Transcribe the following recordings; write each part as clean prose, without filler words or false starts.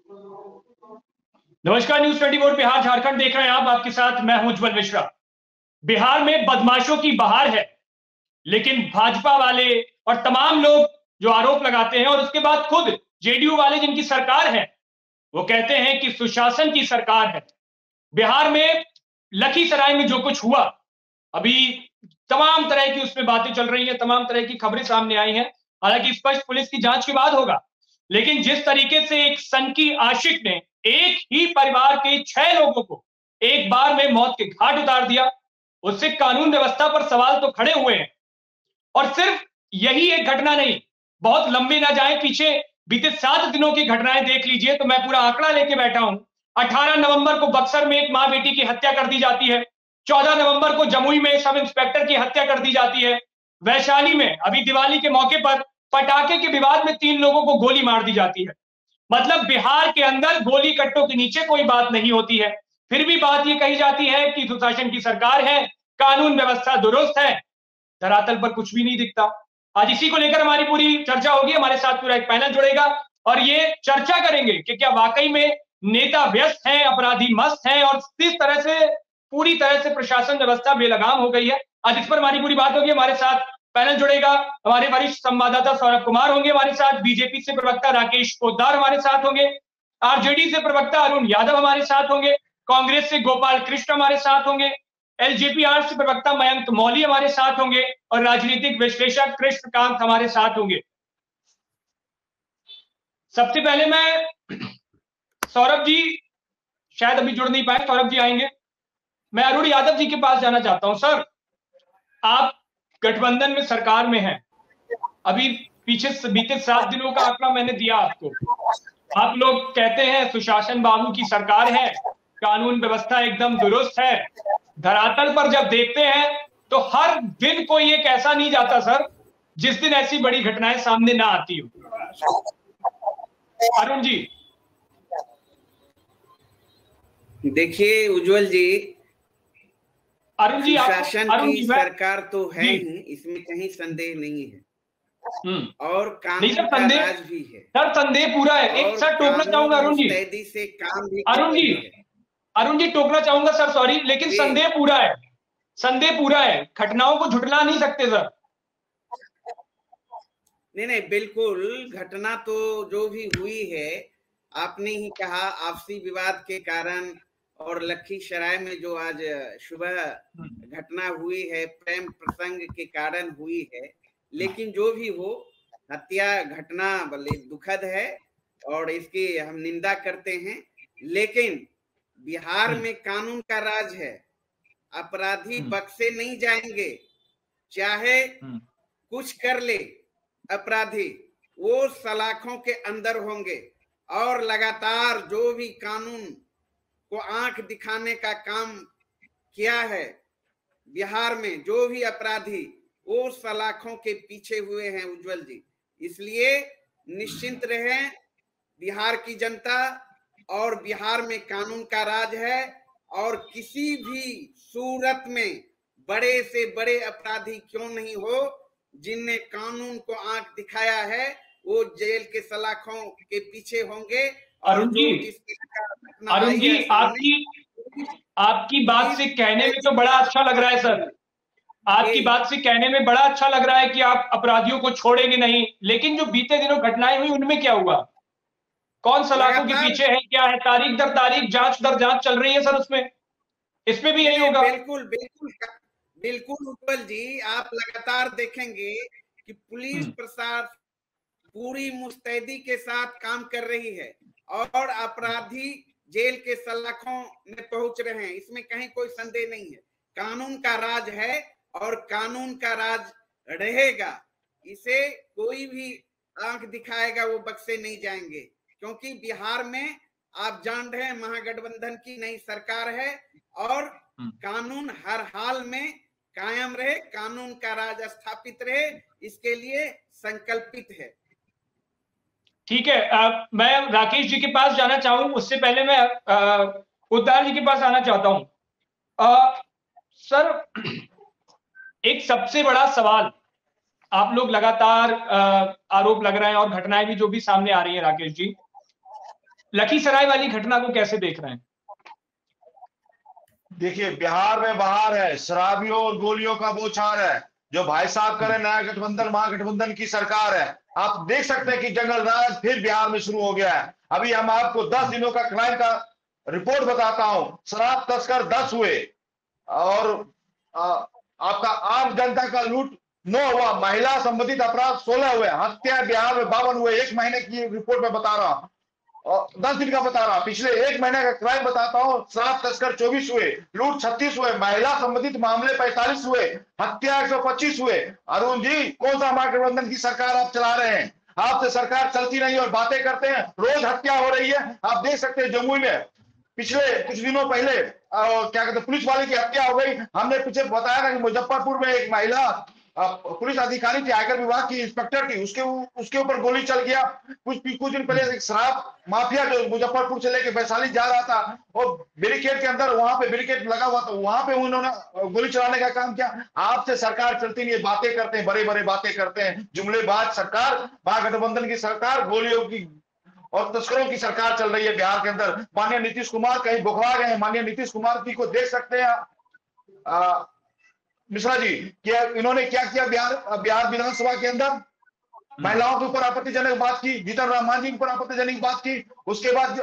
नमस्कार, न्यूज 24 बिहार झारखंड देख रहे हैं आप। आपके साथ मैं हूं उज्जवल मिश्रा। बिहार में बदमाशों की बहार है, लेकिन भाजपा वाले और तमाम लोग जो आरोप लगाते हैं और उसके बाद खुद जेडीयू वाले जिनकी सरकार है, वो कहते हैं कि सुशासन की सरकार है। बिहार में लखीसराय में जो कुछ हुआ, अभी तमाम तरह की उसमें बातें चल रही हैं, तमाम तरह की खबरें सामने आई हैं। हालांकि स्पष्ट पुलिस की जांच के बाद होगा, लेकिन जिस तरीके से एक सनकी आशिक ने एक ही परिवार के 6 लोगों को एक बार में मौत के घाट उतार दिया, उससे कानून व्यवस्था पर सवाल तो खड़े हुए हैं। और सिर्फ यही एक घटना नहीं, बहुत लंबे ना जाए पीछे, बीते 7 दिनों की घटनाएं देख लीजिए तो मैं पूरा आंकड़ा लेके बैठा हूं। 18 नवंबर को बक्सर में एक मां बेटी की हत्या कर दी जाती है। 14 नवंबर को जमुई में सब इंस्पेक्टर की हत्या कर दी जाती है। वैशाली में अभी दिवाली के मौके पर पटाखे के विवाद में 3 लोगों को गोली मार दी जाती है। मतलब बिहार के अंदर गोली कट्टों के नीचे कोई बात नहीं होती है, फिर भी बात यह कही जाती है कि सुशासन की सरकार है, कानून व्यवस्था दुरुस्त है। धरातल पर कुछ भी नहीं दिखता। आज इसी को लेकर हमारी पूरी चर्चा होगी। हमारे साथ पूरा एक पैनल जुड़ेगा और ये चर्चा करेंगे कि क्या वाकई में नेता व्यस्त हैं, अपराधी मस्त हैं और किस तरह से पूरी तरह से प्रशासन व्यवस्था बेलगाम हो गई है। आज इस पर हमारी पूरी बात होगी। हमारे साथ पैनल जुड़ेगा, हमारे वरिष्ठ संवाददाता सौरभ कुमार होंगे हमारे साथ, बीजेपी से प्रवक्ता राकेश पोद्दार हमारे साथ होंगे, आरजेडी से प्रवक्ता अरुण यादव हमारे साथ होंगे, कांग्रेस से गोपाल कृष्ण हमारे साथ होंगे, एलजेपीआर से प्रवक्ता मयंक मौली हमारे साथ होंगे और राजनीतिक विश्लेषक कृष्णकांत हमारे साथ होंगे। सबसे पहले मैं सौरभ जी शायद अभी जुड़ नहीं पाए, सौरभ जी आएंगे। मैं अरुण यादव जी के पास जाना चाहता हूं। सर, आप गठबंधन में सरकार में हैं, अभी पीछे बीते 7 दिनों का आंकड़ा मैंने दिया आपको। आप लोग कहते हैं सुशासन बाबू की सरकार है, कानून व्यवस्था एकदम दुरुस्त है। धरातल पर जब देखते हैं तो हर दिन कोई एक ऐसा नहीं जाता सर जिस दिन ऐसी बड़ी घटनाएं सामने ना आती हो। अरुण जी। देखिए उज्जवल जी, अरुण जी, शासन की सरकार तो है ही, इसमें कहीं संदेह नहीं है। और कानून का राज भी है सर। संदेह पूरा है। एक सर टोकना चाहूंगा अरुण जी, मुस्तैदी से काम भी अरुण जी टोकना चाहूंगा सर, सॉरी, लेकिन संदेह पूरा है। संदेह पूरा है, घटनाओं को झुठला नहीं सकते सर। नहीं, बिल्कुल। घटना तो जो भी हुई है, आपने ही कहा, आपसी विवाद के कारण और लखीसराय में जो आज सुबह घटना हुई है, प्रेम प्रसंग के कारण हुई है। लेकिन जो भी हो, हत्या घटना भले दुखद है और इसकी हम निंदा करते हैं, लेकिन बिहार में कानून का राज है। अपराधी बख्शे नहीं जाएंगे, चाहे कुछ कर ले अपराधी, वो सलाखों के अंदर होंगे। और लगातार जो भी कानून को आंख दिखाने का काम किया है बिहार में, जो भी अपराधी, वो सलाखों के पीछे हुए हैं उज्जवल जी। इसलिए निश्चिंत रहें बिहार की जनता, और बिहार में कानून का राज है। और किसी भी सूरत में बड़े से बड़े अपराधी क्यों नहीं हो, जिनने कानून को आंख दिखाया है, वो जेल के सलाखों के पीछे होंगे। अरुण जी, आपकी बात से कहने में तो बड़ा अच्छा लग रहा है सर। आपकी बात से कहने में बड़ा अच्छा लग रहा है कि आप अपराधियों को छोड़ेंगे नहीं, लेकिन जो बीते दिनों घटनाएं हुई उनमें क्या हुआ? कौन सलाखों के पीछे है, क्या है? तारीख दर तारीख, जांच दर जांच चल रही है सर उसमें। इसमें भी यही होगा। बिल्कुल बिल्कुल बिल्कुल उज्जवल जी, आप लगातार देखेंगे कि पुलिस प्रशासन पूरी मुस्तैदी के साथ काम कर रही है और अपराधी जेल के सलाखों में पहुंच रहे हैं। इसमें कहीं कोई संदेह नहीं है। कानून का राज है और कानून का राज रहेगा। इसे कोई भी आंख दिखाएगा वो बख्शे नहीं जाएंगे, क्योंकि बिहार में आप जान रहे हैं महागठबंधन की नई सरकार है और कानून हर हाल में कायम रहे, कानून का राज स्थापित रहे, इसके लिए संकल्पित है। ठीक है, मैं राकेश जी के पास जाना चाहूँ, उससे पहले मैं पोद्दार जी के पास आना चाहता हूँ। सर, एक सबसे बड़ा सवाल, आप लोग लगातार आरोप लग रहे हैं और घटनाएं भी जो भी सामने आ रही हैं राकेश जी, लखीसराय वाली घटना को कैसे देख रहे हैं? देखिए, बिहार में बहार है, शराबियों और गोलियों का बौछार है। जो भाई साहब करें नया गठबंधन, महागठबंधन की सरकार है। आप देख सकते हैं कि जंगल राज फिर बिहार में शुरू हो गया है। अभी हम आपको 10 दिनों का क्राइम का रिपोर्ट बताता हूं। शराब तस्कर 10 हुए और आपका आम जनता का लूट 9 हुआ, महिला संबंधित अपराध 16 हुए, हत्या बिहार में 52 हुए। 1 महीने की रिपोर्ट में बता रहा हूं और 10 दिन का बता रहा, पिछले 1 महीने का क्राइम बताता हूं। शराब तस्कर 24 हुए, लूट 36 हुए, महिला संबंधित मामले 45 हुए, हत्या 125 हुए। अरुण जी, कौन सा महागठबंधन की सरकार आप चला रहे हैं? आपसे सरकार चलती नहीं और बातें करते हैं। रोज हत्या हो रही है। आप देख सकते हैं जमुई में पिछले कुछ दिनों पहले क्या कहते हैं, पुलिस वाले की हत्या हो गई। हमने पीछे बताया ना कि मुजफ्फरपुर में एक महिला पुलिस अधिकारी थी, आयकर विभाग की इंस्पेक्टर थी, उसके ऊपर गोली चल गया। कुछ दिन पहले एक शराब माफिया जो मुजफ्फरपुर से लेके वैशाली जा रहा था, और बैरिकेड के अंदर, वहां पे बैरिकेड लगा हुआ था, वहां पे उन्होंने गोली चलाने का काम किया। आपसे सरकार चलती नहीं, बातें करते हैं, बड़े बड़े बातें करते हैं। जुमलेबाज सरकार, महागठबंधन की सरकार, गोलियों की और तस्करों की सरकार चल रही है बिहार के अंदर। माननीय नीतीश कुमार कहीं बुखला गए हैं। माननीय नीतीश कुमार जी को देख सकते हैं मिश्रा जी, क्या इन्होंने क्या किया बिहार विधानसभा के अंदर? महिलाओं के ऊपर आपत्तिजनक बात की, जीतन राम मांझी के ऊपर आपत्तिजनक बात की। उसके बाद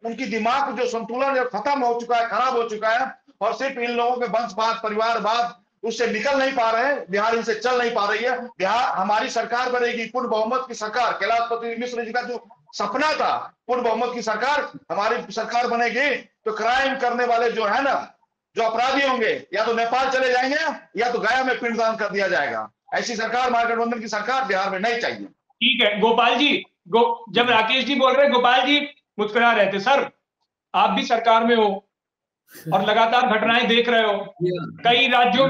उनकी दिमाग जो संतुलन खत्म हो चुका है, खराब हो चुका है, और सिर्फ इन लोगों के वंशवाद, परिवारवाद उससे निकल नहीं पा रहे हैं। बिहार इनसे चल नहीं पा रही है। बिहार हमारी सरकार बनेगी, पूर्ण बहुमत की सरकार। कैलाशपति मिश्र जी का जो सपना था, पूर्ण बहुमत की सरकार, हमारी सरकार बनेगी तो क्राइम करने वाले जो है ना, जो अपराधी होंगे, या तो नेपाल चले जाएंगे या तो गया में पिंडदान कर दिया जाएगा। ऐसी सरकार, महागठबंधन की सरकार बिहार में नहीं चाहिए। ठीक है गोपाल जी, जब राकेश जी बोल रहे, गोपाल जी मुस्कुरा रहे थे। सर, आप भी सरकार में हो और लगातार घटनाएं देख रहे हो। कई राज्यों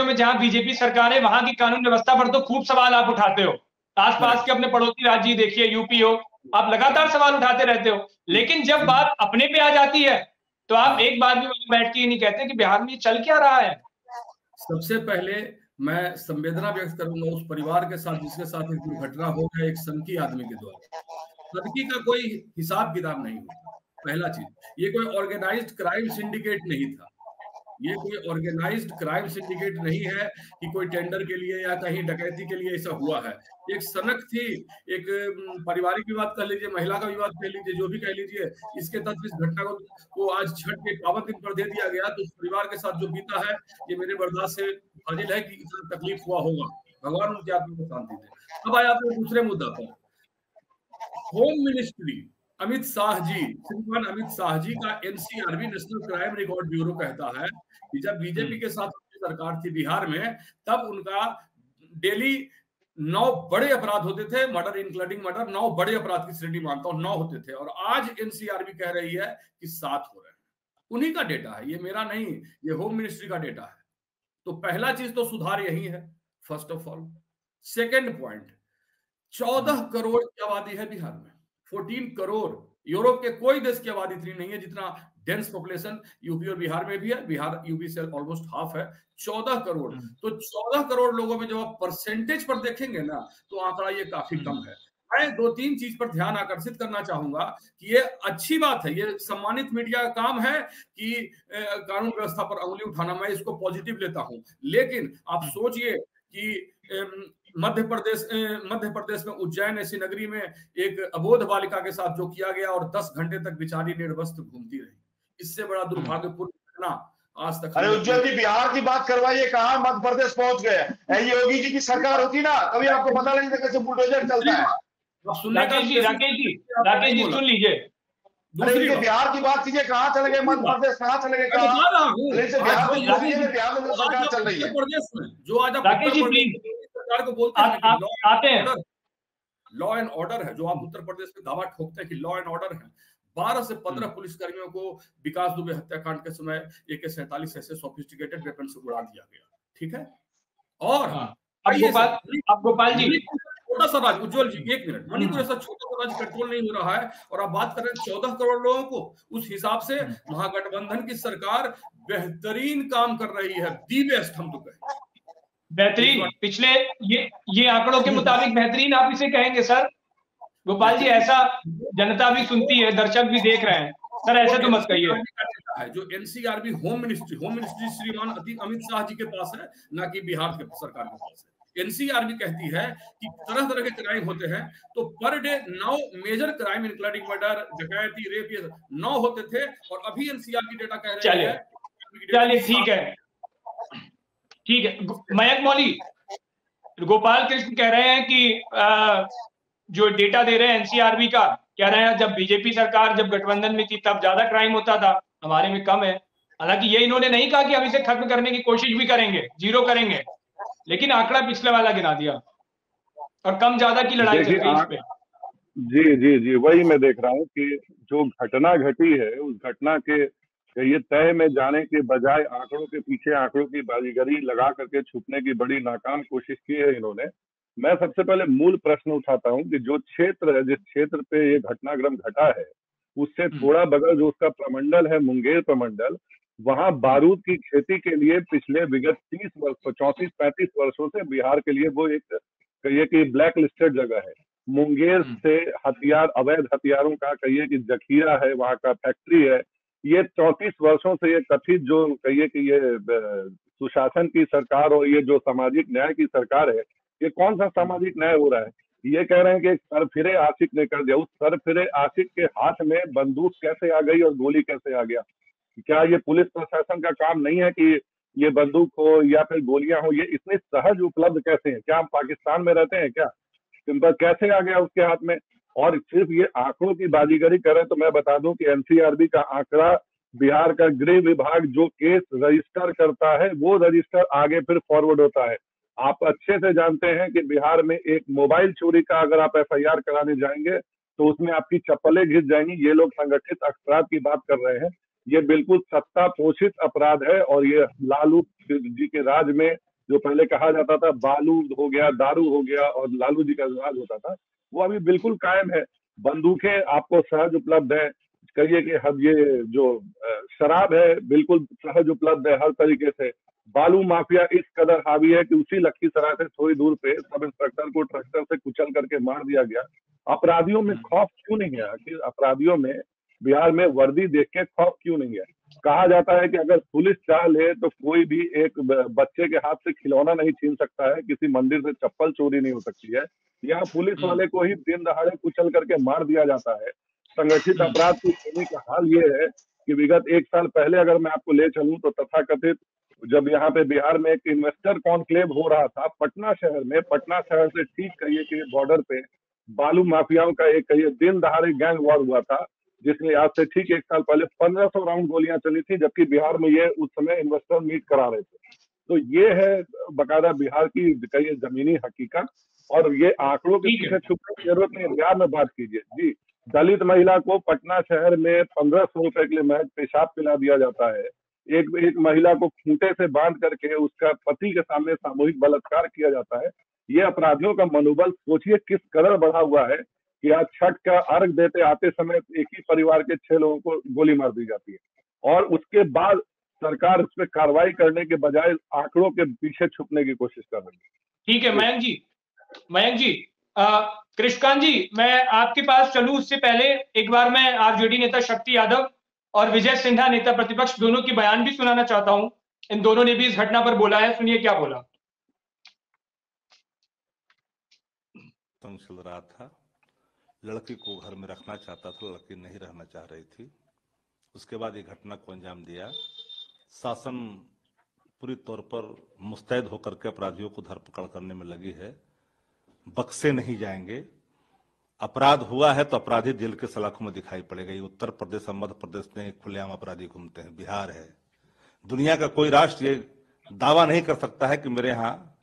में जहां बीजेपी सरकार है, वहां की कानून व्यवस्था पर तो खूब सवाल आप उठाते हो। आसपास के अपने पड़ोसी राज्य देखिए, यूपी हो, आप लगातार सवाल उठाते रहते हो। लेकिन जब बात अपने पे आ जाती है तो आप एक बार भी बैठ के नहीं कहते कि बिहार में चल क्या रहा है। सबसे पहले मैं संवेदना व्यक्त करूंगा उस परिवार के साथ जिसके साथ एक दुर्घटना हो गया, एक सनकी आदमी के द्वारा। सनकी का कोई हिसाब किताब नहीं होता। पहला चीज, ये कोई ऑर्गेनाइज्ड क्राइम सिंडिकेट नहीं था। ये कोई ऑर्गेनाइज्ड क्राइम सिंडिकेट नहीं है कि कोई टेंडर के लिए या कहीं डकैती के लिए ऐसा हुआ है। एक सनक थी, एक पारिवारिक विवाद कह लीजिए, महिला का विवाद कह लीजिए, जो भी कह लीजिए, इसके तहत इस घटना को आज छठ के पावन दिन पर दे दिया गया। तो उस परिवार के साथ जो बीता है, ये मेरे बर्दाश्त से फाजिल है कि इतना तकलीफ हुआ होगा। भगवान उनके आत्मा को शांति दे। अब आया अपने दूसरे मुद्दा पर। होम मिनिस्ट्री, अमित शाह जी, श्रीमान अमित शाह जी का NCRB, national crime record bureau कहता है कि जब बीजेपी के साथ सरकार थी बिहार में, तब उनका डेली 9 बड़े अपराध होते थे, मर्डर इंक्लूडिंग मर्डर, 9 बड़े अपराध की श्रेणी मानता हूं, 9 होते थे। और आज एनसीआरबी कह रही है कि 7 हो रहे हैं। उन्हीं का डेटा है, ये मेरा नहीं, ये होम मिनिस्ट्री का डेटा है। तो पहला चीज तो सुधार यही है, first of all. Second point, 14 crore की आबादी है बिहार में, 14 करोड़। यूरोप के कोई देश की आबादी इतनी नहीं है जितना डेंस पॉपुलेशन यूपी और बिहार में भी है। बिहार यूपी से ऑलमोस्ट हाफ है, 14 करोड़। तो 14 करोड़ लोगों में जब आप परसेंटेज पर देखेंगे ना, तो आंकड़ा ये काफी कम है। मैं 2-3 चीज पर ध्यान आकर्षित करना चाहूंगा कि ये अच्छी बात है, ये सम्मानित मीडिया का काम है कि कानून व्यवस्था पर उंगली उठाना, मैं इसको पॉजिटिव लेता हूं। लेकिन आप सोचिए कि मध्य प्रदेश में उज्जैन ऐसी नगरी में एक अबोध बालिका के साथ जो किया गया, और 10 घंटे तक बेचारी निर्वस्त्र घूमती रही, इससे बड़ा दुर्भाग्यपूर्ण घटना आज तक। अरे उज्जवल जी, बिहार की बात करवाइए, कहाँ मध्य प्रदेश पहुंच गए। योगी जी की सरकार होती ना, कभी आपको पता नहीं था कैसे बुलडोजर चलता है। राकेश जी सुन लीजिए, दूसरी बिहार की बात कीजिए, कहाँ चले गए मध्य प्रदेश, कहाँ चले गए, बिहार में सरकार चल रही है। जो आज सरकार को बोलते हैं लॉ एंड ऑर्डर है, जो आप उत्तर प्रदेश में दावा ठोकते हैं कि लॉ एंड ऑर्डर है, 12 से 15 पुलिसकर्मियों को विकास दुबे हत्याकांड के समय AK-47 ऐसे सोफिस्टिकेटेड वेपन से उड़ा दिया गया। ठीक है। और अब गोपाल जी, छोटा सा राज्य, उज्जवल जी 1 मिनट, मणिपुर ऐसा छोटा सा राज्य कंट्रोल नहीं हो रहा है, और आप बात कर रहे हैं 14 करोड़ लोगों को। उस हिसाब से महागठबंधन की सरकार बेहतरीन काम कर रही है, दी बेस्ट हम तो कहें। बेहतरीन, पिछले ये आंकड़ों के मुताबिक बेहतरीन आप इसे कहेंगे सर? गोपाल जी, ऐसा जनता भी सुनती है, दर्शक भी देख रहे हैं। सर ऐसे तो मत कहिए। है जो एनसीआरबी होम मिनिस्ट्री श्रीमान अमित शाह जी के पास है, ना कि बिहार के सरकार के पास है। एनसीआरबी कहती है कि तरह तरह के क्राइम होते हैं, तो per day 9 major crime including murder, डकैती, रेप, ये 9 होते थे, और अभी एनसीआरबी डेटा कह रहे हैं। चलिए ठीक है। मयंक मौली, गोपाल कृष्ण कह रहे हैं कि जो डेटा दे रहे हैं एनसीआरबी का, कह रहे हैं जब बीजेपी सरकार जब गठबंधन में थी तब ज्यादा क्राइम होता था, हमारे में कम है। हालांकि ये इन्होंने नहीं कहा कि हम इसे खत्म करने की कोशिश भी करेंगे, जीरो करेंगे, लेकिन आंकड़ा पिछले वाला गिना दिया और कम ज्यादा की लड़ाई चल रही है इस पे। जी जी जी, वही मैं देख रहा हूँ कि जो घटना घटी है उस घटना के ये तय में जाने के बजाय आंकड़ों के पीछे आंकड़ों की बाजीगरी लगा करके छुपने की बड़ी नाकाम कोशिश की है इन्होंने। मैं सबसे पहले मूल प्रश्न उठाता हूँ कि जो क्षेत्र है, जिस क्षेत्र पे ये घटनाक्रम घटा है, उससे थोड़ा बगल जो उसका प्रमंडल है, मुंगेर प्रमंडल, वहां बारूद की खेती के लिए पिछले विगत 30 वर्ष 34-35 वर्षों से बिहार के लिए वो एक कहिए कि ब्लैक लिस्टेड जगह है। मुंगेर से हथियार, अवैध हथियारों का कहिए कि जखीरा है, वहां का फैक्ट्री है। ये 34 वर्षों से ये कथित जो कहिए कि ये सुशासन की सरकार और ये जो सामाजिक न्याय की सरकार है, ये कौन सा सामाजिक न्याय हो रहा है? ये कह रहे हैं कि एक सरफिरे आशिक ने कर दिया। उस सरफिरे आशिक के हाथ में बंदूक कैसे आ गई और गोली कैसे आ गया? क्या ये पुलिस प्रशासन का काम नहीं है कि ये बंदूक हो या फिर गोलियां हो, ये इतनी सहज उपलब्ध कैसे हैं? क्या हम पाकिस्तान में रहते हैं क्या? सिंपल कैसे आ गया उसके हाथ में? और सिर्फ ये आंकड़ों की बाजीगरी करें तो मैं बता दूं कि एनसीआरबी का आंकड़ा, बिहार का गृह विभाग जो केस रजिस्टर करता है वो रजिस्टर आगे फिर फॉरवर्ड होता है। आप अच्छे से जानते हैं कि बिहार में एक मोबाइल चोरी का अगर आप एफआईआर कराने जाएंगे तो उसमें आपकी चप्पलें घिस जाएंगी। ये लोग संगठित अपराध की बात कर रहे हैं। ये बिल्कुल सत्ता पोषित अपराध है और ये लालू जी के राज में जो पहले कहा जाता था बालू हो गया, दारू हो गया और लालू जी का राज होता था, वो अभी बिल्कुल कायम है। बंदूकें आपको सहज उपलब्ध है, कहिए कि हम ये जो शराब है बिल्कुल सहज उपलब्ध है हर तरीके से। बालू माफिया इस कदर हावी है कि उसी लखीसराय से थोड़ी दूर पे सब इंस्पेक्टर को ट्रैक्टर से कुचल करके मार दिया गया। अपराधियों में खौफ क्यों नहीं है? कि अपराधियों में बिहार में वर्दी देख के खौफ क्यों नहीं है? कहा जाता है कि अगर पुलिस चाह ले तो कोई भी एक बच्चे के हाथ से खिलौना नहीं छीन सकता है, किसी मंदिर से चप्पल चोरी नहीं हो सकती है। यहाँ पुलिस वाले को ही दिन दहाड़े कुचल करके मार दिया जाता है। संगठित अपराध की श्रेणी का हाल ये है कि विगत 1 साल पहले अगर मैं आपको ले चलूं तो तथाकथित जब यहाँ पे बिहार में एक इन्वेस्टर कॉन्क्लेव हो रहा था पटना शहर में, पटना शहर से ठीक कहिए कि बॉर्डर पे बालू माफियाओं का एक कहिए दिन दहाड़े गैंग वॉर हुआ था, जिसमें आज से ठीक 1 साल पहले 1500 राउंड गोलियां चली थी, जबकि बिहार में ये उस समय इन्वेस्टर मीट करा रहे थे। तो ये है बकायदा बिहार की कहिए जमीनी हकीकत। और ये आंकड़ों के पीछे छुपने की जरूरत नहीं है। बिहार में बात कीजिए जी, दलित महिला को पटना शहर में 1500 रुपए के लिए महज पेशाब पिला दिया जाता है। एक महिला को खूंटे से बांध करके उसका पति के सामने सामूहिक बलात्कार किया जाता है। ये अपराधियों का मनोबल सोचिए किस कदर बढ़ा हुआ है कि आज छठ का अर्घ देते आते समय एक ही परिवार के 6 लोगों को गोली मार दी जाती है और उसके बाद सरकार उस पर कार्रवाई करने के बजाय आंकड़ों के पीछे छुपने की कोशिश कर रही है। ठीक है मयंक जी, कृष्णकांत जी, मैं आपके पास चलूं उससे पहले एक बार मैं आरजेडी नेता शक्ति यादव और विजय सिन्हा नेता प्रतिपक्ष दोनों की बयान भी सुनाना चाहता हूं। इन दोनों ने भी इस घटना पर बोला है, सुनिए क्या बोला। चल रहा था, लड़की को घर में रखना चाहता था, लड़की नहीं रहना चाह रही थी। उसके बाद ये घटना को अंजाम दिया। शासन पूरी तौर पर मुस्तैद होकर के अपराधियों को धरपकड़ करने में लगी है। बक्से नहीं जाएंगे। अपराध हुआ है तो अपराधी जेल के सलाखों में दिखाई पड़ेगा। ये उत्तर प्रदेश और मध्य प्रदेश में खुलेआम अपराधी घूमते हैं। बिहार है, दुनिया का कोई राष्ट्र ये दावा नहीं कर सकता है कि मेरे यहाँ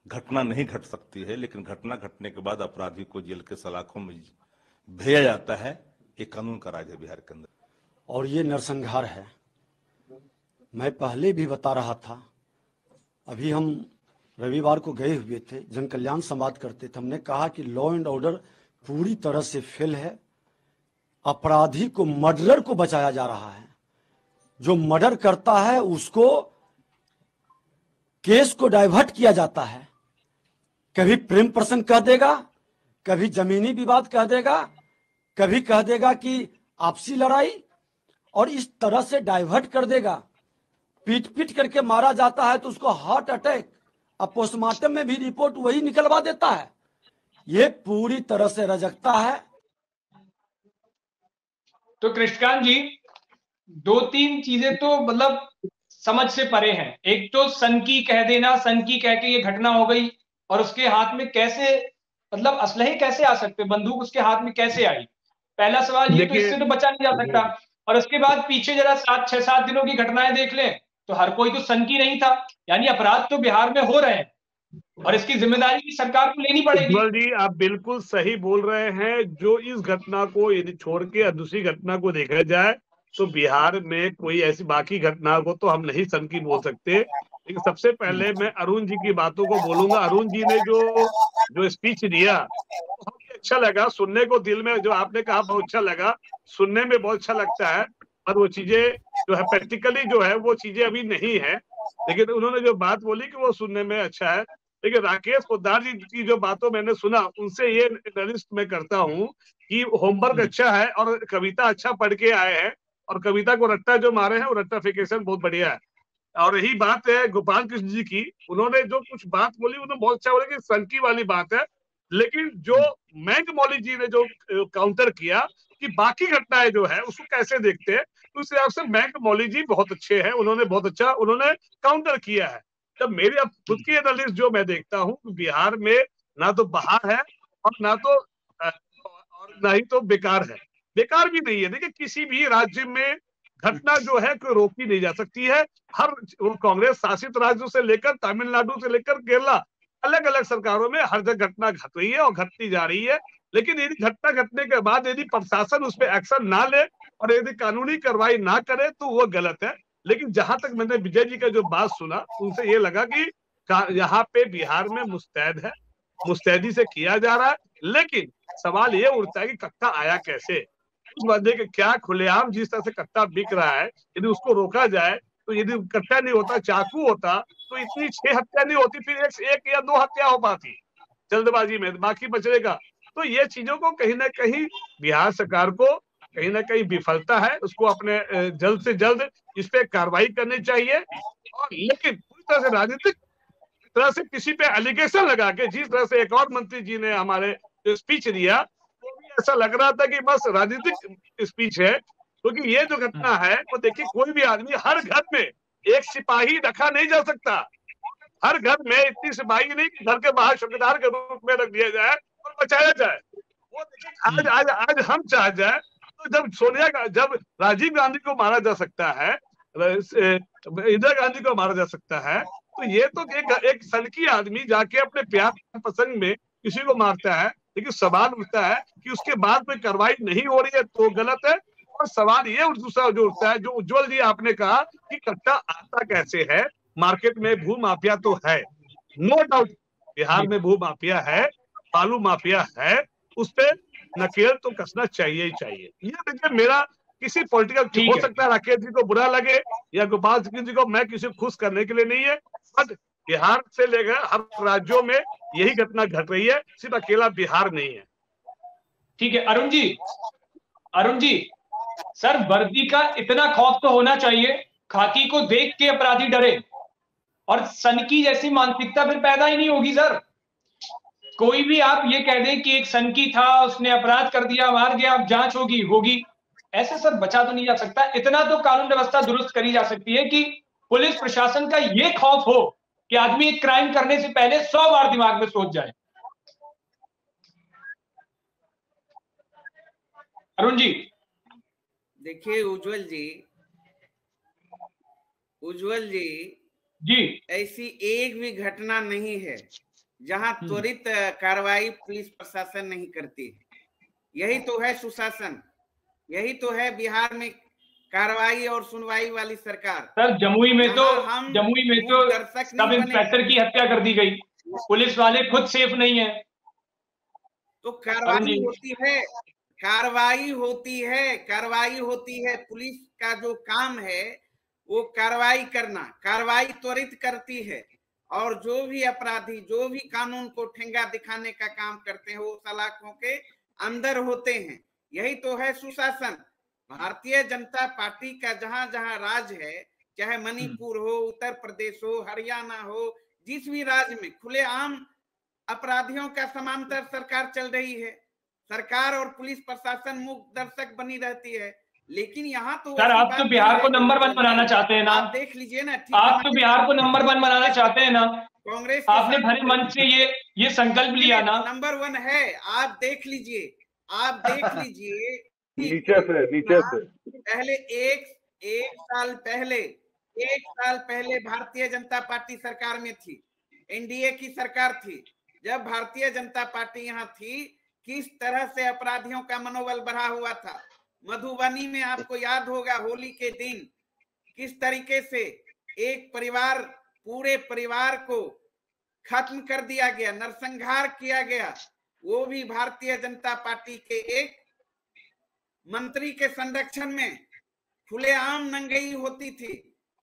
घटना नहीं घट सकती है, लेकिन घटना घटने के बाद अपराधी को जेल के सलाखों में भेजा जाता है। ये कानून का राज है बिहार के अंदर और ये नरसंहार है। मैं पहले भी बता रहा था, अभी हम रविवार को गए हुए थे, जन कल्याण संवाद करते थे। हमने कहा कि लॉ एंड ऑर्डर पूरी तरह से फेल है। अपराधी को, मर्डरर को बचाया जा रहा है। जो मर्डर करता है उसको केस को डाइवर्ट किया जाता है। कभी प्रेम प्रसंग कह देगा, कभी जमीनी विवाद कह देगा, कभी कह देगा कि आपसी लड़ाई, और इस तरह से डाइवर्ट कर देगा। पीट पीट करके मारा जाता है तो उसको हार्ट अटैक, अब पोस्टमार्टम में भी रिपोर्ट वही निकलवा देता है। ये पूरी तरह से रजकता है। तो कृष्णकांत जी, 2-3 चीजें तो मतलब समझ से परे हैं। एक तो सन की कह देना, सन की कह के ये घटना हो गई, और उसके हाथ में कैसे, मतलब असलहे कैसे आ सकते, बंदूक उसके हाथ में कैसे आई? पहला सवाल ये, तो इससे तो बचा नहीं जा सकता। और उसके बाद पीछे जरा 6-7 दिनों की घटनाएं देख लें तो हर कोई तो सन की नहीं था, यानी अपराध तो बिहार में हो रहे हैं और इसकी जिम्मेदारी सरकार को लेनी पड़ेगी। उज्ज्वल जी, आप बिल्कुल सही बोल रहे हैं। जो इस घटना को यदि छोड़ के दूसरी घटना को देखा जाए तो बिहार में कोई ऐसी बाकी घटना को तो हम नहीं सन की बोल सकते। लेकिन सबसे पहले मैं अरुण जी की बातों को बोलूंगा। अरुण जी ने जो स्पीच दिया बहुत ही अच्छा लगा सुनने को, दिल में जो आपने कहा बहुत अच्छा लगा, सुनने में बहुत अच्छा लगता है। और वो चीजें जो है प्रैक्टिकली जो है वो चीजें अभी नहीं है, लेकिन उन्होंने जो बात बोली कि वो सुनने में अच्छा है। लेकिन राकेश पोद्दार जी की जो बातों मैंने सुना, उनसे ये एनालिस्ट मैं करता हूँ कि होमवर्क अच्छा है और कविता अच्छा पढ़ के आए हैं, और कविता को रट्टा जो मारे हैं वो रट्टाफिकेशन बहुत बढ़िया है। और यही बात है गोपाल कृष्ण जी की, उन्होंने जो कुछ बात बोली उन्होंने बहुत अच्छा बोला कि सनकी वाली बात है। लेकिन जो मैक मौली जी ने जो काउंटर किया कि बाकी घटनाएं जो है उसको कैसे देखते हैं, तो उस हिसाब से मैक मौली जी बहुत अच्छे हैं, उन्होंने बहुत अच्छा काउंटर किया है। जब मेरी अब खुद की एनालिस्ट जो मैं देखता हूँ, बिहार में ना तो बहार है और ना तो और ना ही तो बेकार है। बेकार भी नहीं है। देखिए, किसी भी राज्य में घटना जो है कोई रोकी नहीं जा सकती है। हर कांग्रेस शासित राज्यों से लेकर तमिलनाडु से लेकर केरला, अलग अलग सरकारों में हर जगह घटना घट रही है और घटती जा रही है। लेकिन यदि घटना घटने के बाद यदि प्रशासन उस पर एक्शन ना ले और यदि कानूनी कार्रवाई ना करे तो वो गलत है। लेकिन जहां तक मैंने विजय जी का जो बात सुना, उनसे ये लगा कि यहाँ पे बिहार में मुस्तैद है, मुस्तैदी से किया जा रहा है। लेकिन सवाल ये उठता है कि कट्टा आया कैसे। उस बंदे के क्या खुलेआम जिस तरह से कट्टा बिक रहा है, यदि उसको रोका जाए तो यदि कट्टा नहीं होता, चाकू होता, तो इतनी 6 हत्या नहीं होती, फिर एक या 2 हत्या हो पाती जल्दबाजी में, बाकी बचेगा। तो ये चीजों को कहीं ना कहीं बिहार सरकार को कहीं ना कहीं विफलता है, उसको अपने जल्द से जल्द इस पे कार्रवाई करनी चाहिए। और लेकिन पूरी तरह से राजनीतिक तरह से किसी पे एलिगेशन लगा के, जिस तरह से एक और मंत्री जी ने हमारे जो स्पीच दिया, वो भी ऐसा लग रहा था कि बस राजनीतिक स्पीच है। क्योंकि ये जो घटना है वो देखिए, कोई भी आदमी, हर घर में एक सिपाही रखा नहीं जा सकता। हर घर में इतनी सिपाही नहीं कि घर के बाहर चौकीदार के रूप में रख दिया जाए और बचाया जाए। वो देखिए, आज हम चाह जाए तो जब राजीव गांधी को मारा जा सकता है, इंदिरा गांधी को मारा जा सकता है, तो ये तो एक सनकी आदमी जाके अपने प्यार पसंद में किसी को मारता है। लेकिन सवाल उठता है कि उसके बाद में कार्रवाई नहीं हो रही है तो गलत है। और सवाल ये दूसरा जो उठता है, जो उज्ज्वल जी आपने कहा कि कट्टा आता कैसे है। मार्केट में भू माफिया तो है, नो डाउट, बिहार में भू माफिया है, बालू माफिया है, उस पर नकेल तो कसना चाहिए ही चाहिए। ये देखिए, मेरा किसी पॉलिटिकल, हो सकता है राकेश जी को बुरा लगे या गोपाल सिंह जी को, मैं किसी को खुश करने के लिए नहीं है, बट बिहार से लेकर हर राज्यों में यही घटना घट रही है, सिर्फ अकेला बिहार नहीं है। ठीक है अरुण जी, सर वर्दी का इतना खौफ तो होना चाहिए, खाकी को देख के अपराधी डरे, और सनकी जैसी मानसिकता फिर पैदा ही नहीं होगी सर। कोई भी आप ये कह दें कि एक सनकी था, उसने अपराध कर दिया, मार गया, अब जांच होगी, ऐसे सर बचा तो नहीं जा सकता। इतना तो कानून व्यवस्था दुरुस्त करी जा सकती है कि पुलिस प्रशासन का ये खौफ हो कि आदमी एक क्राइम करने से पहले 100 बार दिमाग में सोच जाए। अरुण जी, देखिए उज्ज्वल जी, ऐसी एक भी घटना नहीं है जहां त्वरित कार्रवाई पुलिस प्रशासन नहीं करती है। यही तो है सुशासन, यही तो है बिहार में कार्रवाई और सुनवाई वाली सरकार। सर जमुई में तो सब इंस्पेक्टर की हत्या कर दी गई, पुलिस वाले खुद सेफ नहीं है। तो कार्रवाई होती है। पुलिस का जो काम है वो कार्रवाई करना, कार्रवाई त्वरित करती है। और जो भी अपराधी, जो भी कानून को ठेंगा दिखाने का काम करते हैं, वो सलाखों के अंदर होते हैं। यही तो है सुशासन। भारतीय जनता पार्टी का जहां जहां राज है, चाहे मणिपुर हो, उत्तर प्रदेश हो, हरियाणा हो, जिस भी राज्य में खुलेआम अपराधियों का समांतर सरकार चल रही है, सरकार और पुलिस प्रशासन मूक दर्शक बनी रहती है। लेकिन यहाँ तो सर आप तो बिहार को नंबर 1 बनाना चाहते हैं ना, आप देख लीजिए ना, आप तो बिहार को नंबर 1 बनाना चाहते हैं ना, कांग्रेस आपने भरे मन से ये संकल्प लिया ना। नंबर 1 है, आप देख लीजिए, आप देख लीजिए। नीचे से पहले एक साल पहले भारतीय जनता पार्टी सरकार में थी, एनडीए की सरकार थी। जब भारतीय जनता पार्टी यहाँ थी, किस तरह से अपराधियों का मनोबल बढ़ा हुआ था। मधुबनी में आपको याद होगा, होली के दिन किस तरीके से एक परिवार, पूरे परिवार को खत्म कर दिया गया, नरसंहार किया गया, वो भी भारतीय जनता पार्टी के एक मंत्री के संरक्षण में। खुलेआम नंगई होती थी,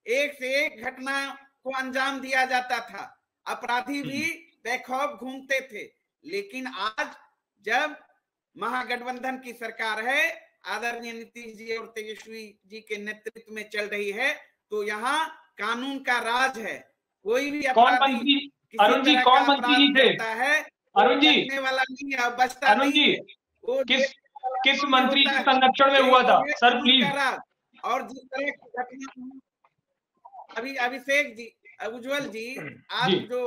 एक से एक घटना को अंजाम दिया जाता था, अपराधी भी बेखौफ घूमते थे। लेकिन आज जब महागठबंधन की सरकार है, आदरणीय नीतीश जी और तेजस्वी जी के नेतृत्व में चल रही है, तो यहाँ कानून का राज है। कोई भी अपराधी, अरुण जी कौन मंत्री जी थे? अरुण जी वाला नहीं है, बचता अरुण जी किस मंत्री के संरक्षण में हुआ था सर प्लीज? और जिस तरह की घटना अभी अभिषेक जी, उज्जवल जी, आप जो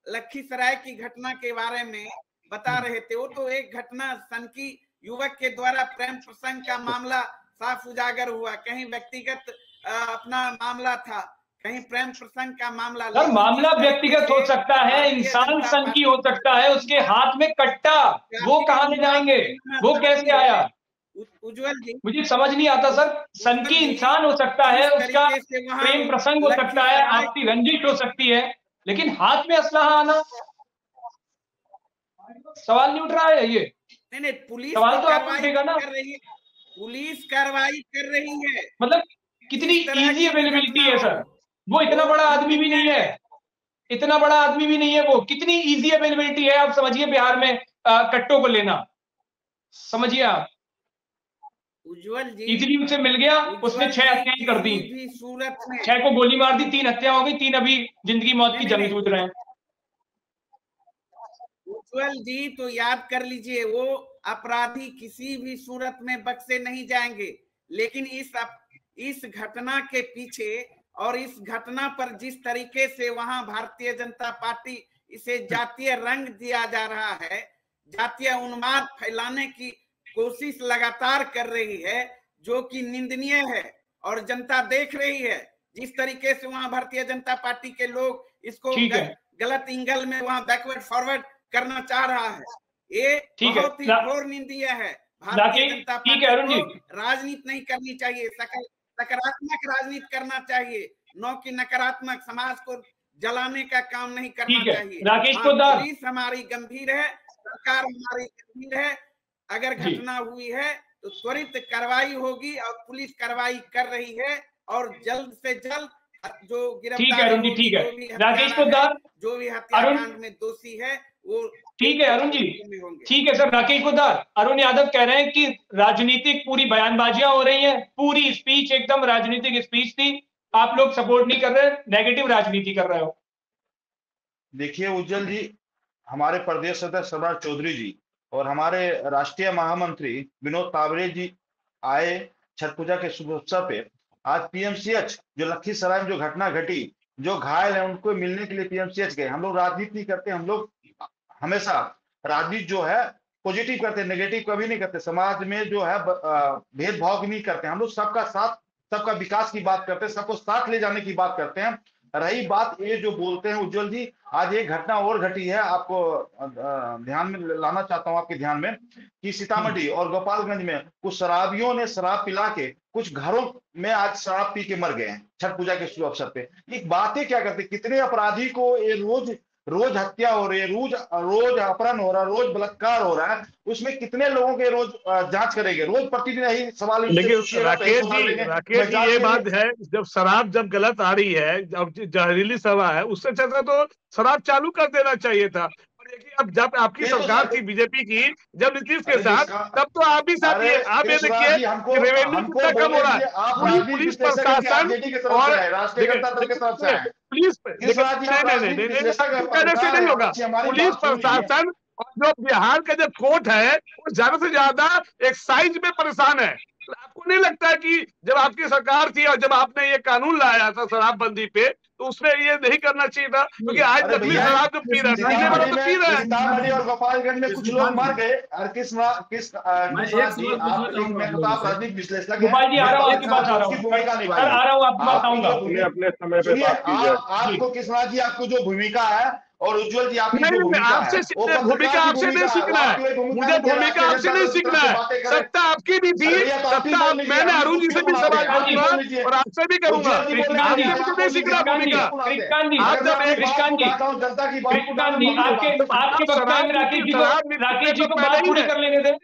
लखीसराय की घटना के बारे में बता रहे थे, वो तो एक घटना सनकी युवक के द्वारा प्रेम प्रसंग का मामला साफ उजागर हुआ। कहीं व्यक्तिगत अपना मामला था, कहीं प्रेम प्रसंग का मामला। सर मामला व्यक्तिगत हो सकता है, इंसान सनकी हो सकता है, उसके हाथ में कट्टा, वो कहाँ ले जाएंगे, वो कैसे आया? उज्जवल जी मुझे समझ नहीं आता सर। सनकी इंसान हो सकता है, उसका प्रेम प्रसंग हो सकता है, आपकी रंजिश हो सकती है, लेकिन हाथ में असलहा आना सवाल नहीं उठ रहा है। ये नहीं, पुलिस सवाल तो आपको उठेगा ना। पुलिस कार्रवाई कर रही है, मतलब कितनी इजी अवेलेबिलिटी है सर। वो इतना बड़ा आदमी भी नहीं है, इतना बड़ा आदमी भी नहीं है वो। कितनी इजी अवेलेबिलिटी है आप समझिए बिहार में कट्टों को लेना, समझिए आप। उज्जवल जी इजीली उसे मिल गया, उसने 6 हत्याएं कर दी, 6 को गोली मार दी, 3 हत्या हो गई, 3 अभी जिंदगी मौत की जंग जूझ रहे हैं। उज्जवल जी तो याद कर लीजिए, वो अपराधी किसी भी सूरत में बख्शे नहीं जाएंगे। लेकिन इस घटना के पीछे और इस घटना पर जिस तरीके से वहां भारतीय जनता पार्टी इसे जातीय रंग दिया जा रहा है, जातीय उन्माद फैलाने की कोशिश लगातार कर रही है, जो कि निंदनीय है। और जनता देख रही है जिस तरीके से वहां भारतीय जनता पार्टी के लोग इसको गलत एंगल में वहां बैकवर्ड फॉरवर्ड करना चाह रहा है। ये बहुत ही घोर निंदनीय है। भारतीय जनता पार्टी को राजनीति नहीं करनी चाहिए, सकारात्मक राजनीति करना चाहिए, न कि नकारात्मक। समाज को जलाने का काम नहीं करना चाहिए। पुलिस हमारी गंभीर है, सरकार हमारी गंभीर है। अगर घटना हुई है तो त्वरित कार्रवाई होगी, और पुलिस कार्रवाई कर रही है, और जल्द से जल्द जो गिरफ्तार राकेश पोद्दार जो भी हत्याकांड में दोषी है वो ठीक है। अरुण जी ठीक है सर। राकेश पोद्दार, अरुण यादव कह रहे हैं कि राजनीतिक पूरी बयानबाजियां हो रही हैं, पूरी स्पीच एकदम राजनीतिक स्पीच थी, आप लोग सपोर्ट नहीं कर रहे, नेगेटिव राजनीति कर रहे हो। देखिए उज्जवल जी, हमारे प्रदेश अध्यक्ष सरदार चौधरी जी और हमारे राष्ट्रीय महामंत्री विनोद तावरे जी आए छठ पूजा के शुभ अवसर पे। आज पीएमसीएच जो लखीसराय में जो घटना घटी, जो घायल है उनको मिलने के लिए पीएमसीएच गए। हम लोग राजनीति नहीं करते, हम लोग हमेशा राजनीति जो है पॉजिटिव करते, नेगेटिव कभी नहीं करते। समाज में जो है भेदभाव नहीं करते, हम लोग सबका साथ, सबका विकास की बात करते हैं, सबको साथ ले जाने की बात करते हैं। रही बात ये जो बोलते हैं उज्जवल जी, आज एक घटना और घटी है, आपको ध्यान में लाना चाहता हूं आपके ध्यान में, कि सीतामढ़ी और गोपालगंज में कुछ शराबियों ने शराब पिला के कुछ घरों में आज शराब पी के मर गए हैं छठ पूजा के शुभ अवसर पे। ये बातें क्या करते, कितने अपराधी को ये रोज हत्या हो रही है, रोज अपहरण हो रहा है, रोज बलात्कार हो रहा है, उसमें कितने लोगों के रोज जांच करेंगे, रोज प्रतिदिन यही सवाल। लेकिन राकेश जी ये बात है, जब शराब जब गलत आ रही है, जब जहरीली शराब है, उससे अच्छा तो शराब चालू कर देना चाहिए था। देखिए अब जब आपकी सरकार थी बीजेपी की, जब नीतीश के साथ, तब तो आप भी साथ ही, आप ये देखिए रेवेन्यू कितना कम हो रहा है, पुलिस प्रशासन और पुलिस से नहीं होगा, पुलिस प्रशासन और जो बिहार का जो कोर्ट है वो ज्यादा से ज्यादा एक्साइज में परेशान है। आपको नहीं लगता है कि जब आपकी सरकार थी और जब आपने ये कानून लाया था शराबबंदी पे, तो उसमें ये नहीं करना चाहिए था? क्योंकि आज नकली शराब जो पी रहे हैं, पीने वाले तो पी रहे हैं। सीतामढ़ी और गोपालगंज में कुछ लोग मर गए। आप राजनीतिक विश्लेषक गोपाल जी आ रहा हूँ, आपकी बात आ रहा हूँ, भूमिका निभाई, आ रहा हूँ, आपकी बात आऊंगा। अपने समय पे बात कीजिए। आपको कृष्णा जी, आपको जो भूमिका है और उज्जवल जी आपकी नहीं, भूमिका आपसे भूमिका आपसे नहीं सीखना है, मुझे भूमिका आपसे नहीं सीखना है। सत्ता आपकी भी थी, सत्ता मैंने अरुण जी से भी सवाल करूंगा और आपसे भी करूंगा, आपसे मुझे नहीं सीखना भूमिका। राकेश जी को बात पूरी कर लेने दें,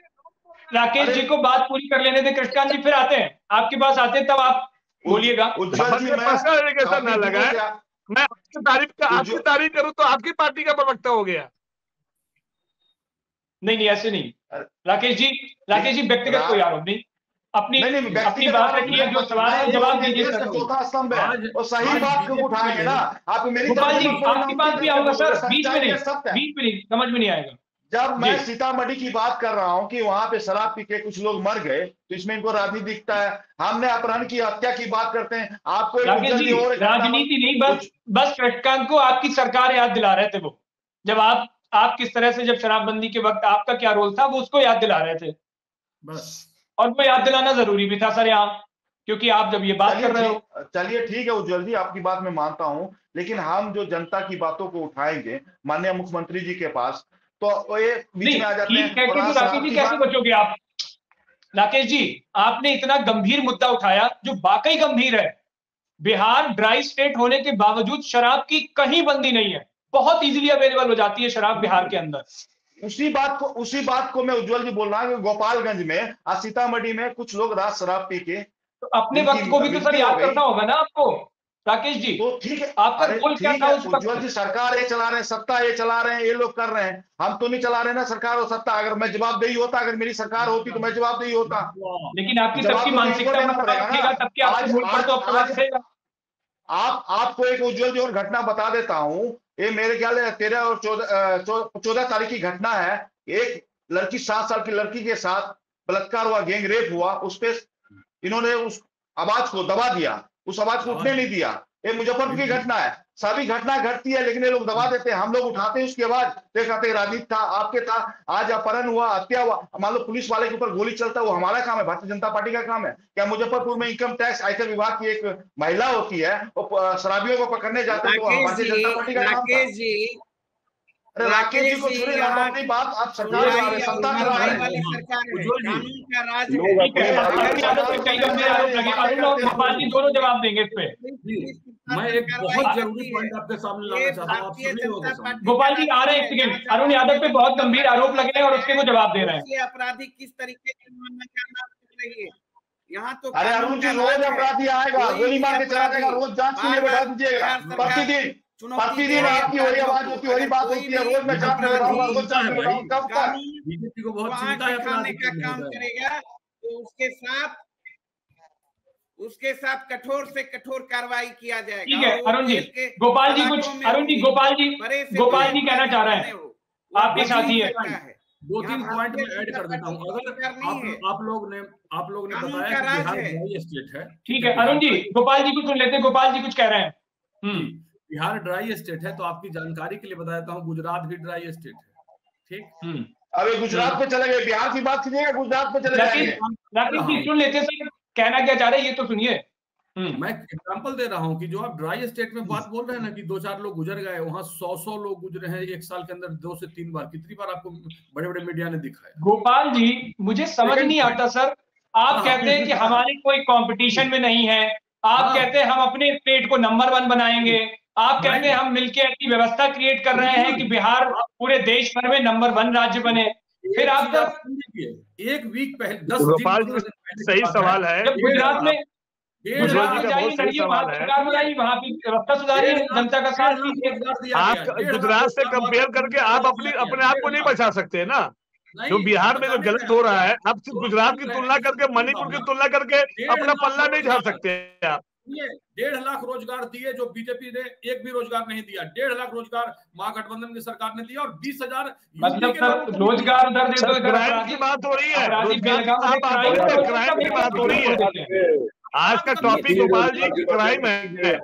राकेश जी को बात पूरी कर लेने दें, कृष्णकांत जी फिर आते हैं, आपके पास आते हैं तब आप बोलिएगा। ऐसा ना लगा मैं आपकी तारीफ करूं तो आपकी पार्टी का प्रवक्ता हो गया। नहीं ऐसे नहीं राकेश जी व्यक्तिगत कोई आरोप नहीं, अपनी बात रखिए, जो सवाल है जवाब दीजिए। चौथा स्तंभ है और सही बात को उठाएंगे ना आप। मेरी गोपाल जी आपकी बात भी आऊंगा सर, बीच में नहीं समझ में नहीं आएगा। जब मैं सीतामढ़ी की बात कर रहा हूं कि वहां पे शराब पी के कुछ लोग मर गए, तो इसमें इनको राजनीति दिखता है। हमने अपहरण की, हत्या की बात करते हैं, आपको राजनीति नहीं, बस कृष्णकांत को आपकी सरकार याद दिला रहे थे। वो जब आप किस तरह से जब शराबबंदी के वक्त आपका क्या रोल था, वो उसको याद दिला रहे थे बस, और वो याद दिलाना जरूरी भी था सर यहाँ, क्योंकि आप जब ये बात कर रहे हो। चलिए ठीक है उज्जवल जी, आपकी बात मैं मानता हूं, लेकिन हम जो जनता की बातों को उठाएंगे माननीय मुख्यमंत्री जी के पास, तो ये बीच में आ जाते हैं। राकेश जी कैसे बचोगे आप? राकेश जी आपने इतना गंभीर मुद्दा उठाया जो वाकई गंभीर है। बिहार ड्राई स्टेट होने के बावजूद शराब की कहीं बंदी नहीं है, बहुत इजीली अवेलेबल हो जाती है शराब बिहार के अंदर। उसी बात को मैं उज्जवल जी बोल रहा हूँ। गोपालगंज में और सीतामढ़ी में कुछ लोग रात शराब पी के, तो अपने वक्त को भी तो सर याद करना होगा ना आपको राकेश जी। तो ठीक है, आपका गोल क्या था उस वक्त? उज्जवल जी सरकार ये चला रहे हैं, सत्ता ये चला रहे हैं, ये लोग कर रहे हैं, हम तो नहीं चला रहे ना सरकार और सत्ता। अगर मैं जवाबदेही होता, अगर मेरी सरकार होती तो मैं जवाबदेही होता। लेकिन आपकी सबकी मानसिकता आपको एक उज्जवल जी और घटना बता देता हूँ। ये मेरे ख्याल है 13 और 14 तारीख की घटना है। एक लड़की 7 साल की लड़की के साथ बलात्कार हुआ, गैंग रेप हुआ, उस पे इन्होंने उस आवाज को दबा दिया, उस आवाज को उठने नहीं दिया। ये मुजफ्फरपुर की घटना है। सभी घटना घटती है लेकिन ये लोग दबा देते हैं, हम लोग उठाते हैं उसकी आवाज। तो कहते हैं राजनीति था, आपके था। आज अपहरण हुआ, हत्या हुआ, मान लो पुलिस वाले के ऊपर गोली चलता है, वो हमारा काम है, भारतीय जनता पार्टी का काम है क्या? मुजफ्फरपुर में इनकम टैक्स आयकर विभाग की एक महिला होती है, वो शराबियों को पकड़ने जाते हैं, तो भारतीय जनता पार्टी का काम था। राकेश जी को छोड़िए, अपनी बात आप सरकार चला रहे, सत्ता चला रहे हैं। गोपाल जी दोनों जवाब देंगे इस पे। मैं एक बहुत जरूरी पॉइंट आपके सामने लाना चाहता हूँ, आप सभी लोगों के सामने। गोपाल जी आ रहे हैं, एक सेकंड। अरुण यादव पे बहुत गंभीर आरोप लगे हैं और उसके वो जवाब दे रहे हैं। अपराधी किस तरीके से रही है यहाँ तो। अरे अरुण जी रोज अपराधी आएगा, गोली मार के चला जाएगा, रोज जांच के लिए बैठा दीजिएगा। प्रतिदिन आपकी वही आवाज होती है, वही बात होती है, रोज मैं जांच में बैठाऊंगा, रोज जांच में बैठाऊंगा। कब तक बीजेपी को बहुत चिंता है खाने का काम करेगा, तो उसके साथ कठोर से कठोर कार्रवाई किया जाएगा। ठीक है अरुण जी, गोपाल जी कहना चाह रहे हैं, आपके साथी है। 2-3 पॉइंट में ऐड कर देता हूँ। अगर आप लोग ने बताया कि बिहार ड्राई स्टेट है, ठीक है अरुण जी, गोपाल जी को सुन लेते हैं। गोपाल जी कुछ कह रहे हैं। बिहार ड्राई स्टेट है, तो आपकी जानकारी के लिए बता देता हूँ, गुजरात भी ड्राई स्टेट है। ठीक, अबे गुजरात पे चले गए, बिहार की बात कीजिएगा, गुजरात पे चले जाएंगे। राकेश जी सुन लेते हैं, कहना क्या चाह रहे हैं ये तो सुनिए। मैं एग्जांपल दे रहा हूँ कि जो आप ड्राई स्टेट में बात बोल रहे हैं ना कि 2-4 लोग गुजर गए, वहाँ 100 लोग गुजरे हैं एक साल के अंदर 2 से 3 बार। कितनी बार आपको बड़े बड़े मीडिया ने दिखाया? गोपाल जी मुझे समझ नहीं आता सर, आप कहते हैं कि हमारी कोई कंपटीशन में नहीं है, आप कहते हैं हम अपने स्टेट को नंबर 1 बनाएंगे, आप कहते हैं हम मिलकर ऐसी व्यवस्था क्रिएट कर रहे हैं कि बिहार पूरे देश भर में नंबर 1 राज्य बने। फिर आप एक वीक पहले 10 गोपाल जी सही सवाल है। गुजरात में उज्ज्वल जी का बहुत सही सवाल है। वहाँ पे व्यवस्था सुधारिए, जनता का साथ दीजिए। आप गुजरात से कंपेयर करके आप अपने आप को नहीं बचा सकते ना। जो बिहार में जो गलत हो रहा है, आप सिर्फ गुजरात की तुलना करके, मणिपुर की तुलना करके अपना पल्ला नहीं झाड़ सकते आप। 1.5 लाख रोजगार दिए जो बीजेपी ने एक भी रोजगार नहीं दिया। 1.5 लाख रोजगार महागठबंधन की सरकार ने दिया और 20,000 मतलब सर रोजगार उधर दे दो, क्राइम की बात हो रही है, क्राइम की बात हो रही है। आज का टॉपिक गोपाल जी क्राइम है।